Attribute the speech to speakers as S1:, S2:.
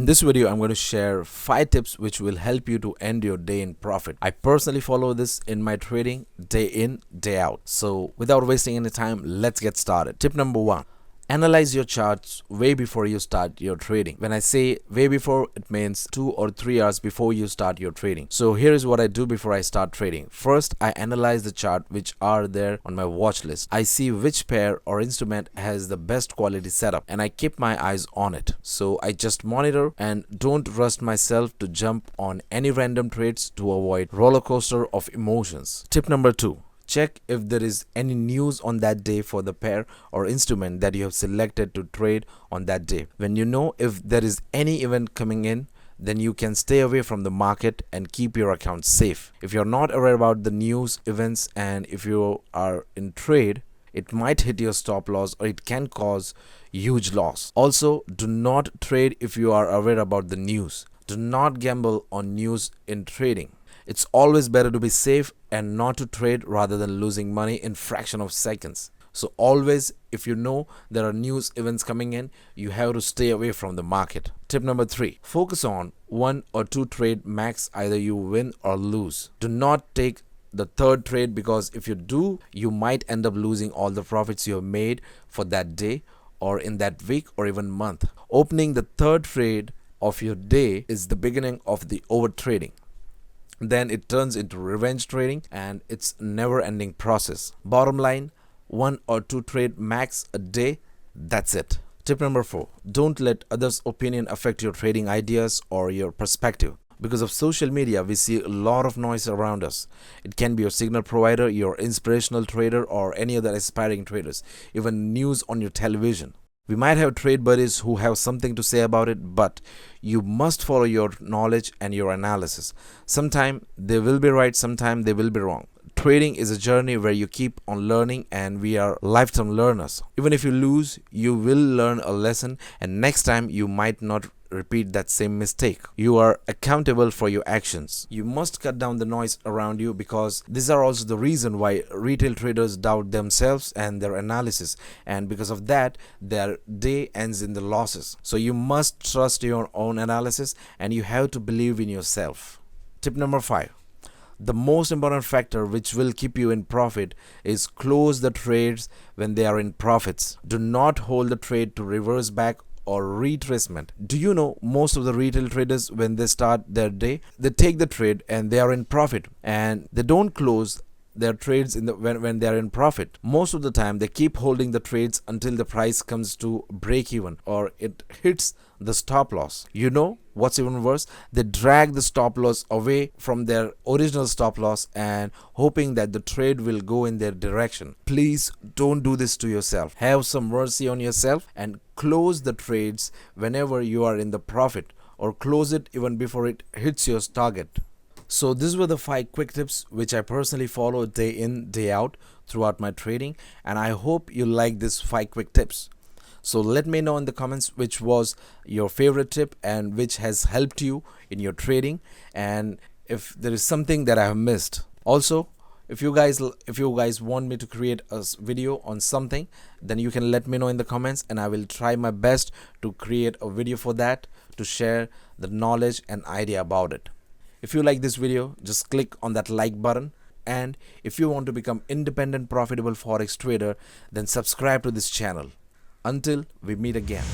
S1: this video, I'm going to share 5 tips which will help you to end your day in profit. I personally follow this in my trading day in, day out. So without wasting any time, let's get started. Tip number 1. Analyze your charts way before you start your trading. When I say way before, it means 2 or 3 hours before you start your trading. So here is what I do before I start trading. First, I analyze the chart which are there on my watch list. I see which pair or instrument has the best quality setup and I keep my eyes on it. So I just monitor and don't rush myself to jump on any random trades to avoid roller coaster of emotions. Tip number 2. Check if there is any news on that day for the pair or instrument that you have selected to trade on that day. When you know if there is any event coming in, then you can stay away from the market and keep your account safe. If you're not aware about the news events and if you are in trade, it might hit your stop loss or it can cause huge loss. Also, do not trade if you are aware about the news. Do not gamble on news in trading. It's always better to be safe and not to trade rather than losing money in fraction of seconds. So always, if you know there are news events coming in, you have to stay away from the market. Tip number 3. Focus on 1 or 2 trade max, either you win or lose. Do not take the third trade, because if you do, you might end up losing all the profits you have made for that day or in that week or even month. Opening the third trade of your day is the beginning of the over trading. Then it turns into revenge trading and it's never ending process. Bottom line, 1 or 2 trade max a day, that's it. Tip number 4. Don't let others' opinion affect your trading ideas or your perspective. Because of social media, we see a lot of noise around us. It can be your signal provider, your inspirational trader, or any other aspiring traders, even news on your television. We might have trade buddies who have something to say about it, but you must follow your knowledge and your analysis. Sometimes they will be right, sometimes they will be wrong. Trading is a journey where you keep on learning, and we are lifetime learners. Even if you lose, you will learn a lesson, and next time you might not repeat that same mistake. You are accountable for your actions. You must cut down the noise around you, because these are also the reason why retail traders doubt themselves and their analysis, and because of that their day ends in the losses. So you must trust your own analysis and you have to believe in yourself. Tip number 5. The most important factor which will keep you in profit is close the trades when they are in profits. Do not hold the trade to reverse back or retracement. Do you know most of the retail traders, when they start their day, they take the trade and they are in profit and they don't close their trades when they are in profit. Most of the time they keep holding the trades until the price comes to break even or it hits the stop loss. You know what's even worse? They drag the stop loss away from their original stop loss and hoping that the trade will go in their direction. Please don't do this to yourself. Have some mercy on yourself and close the trades whenever you are in the profit, or close it even before it hits your target. So these were the 5 quick tips which I personally follow day in, day out throughout my trading, and I hope you like these 5 quick tips. So let me know in the comments which was your favorite tip and which has helped you in your trading, and if there is something that I have missed. Also, if you guys want me to create a video on something, then you can let me know in the comments and I will try my best to create a video for that, to share the knowledge and idea about it. If you like this video, just click on that like button, and if you want to become independent profitable forex trader, then subscribe to this channel. Until we meet again.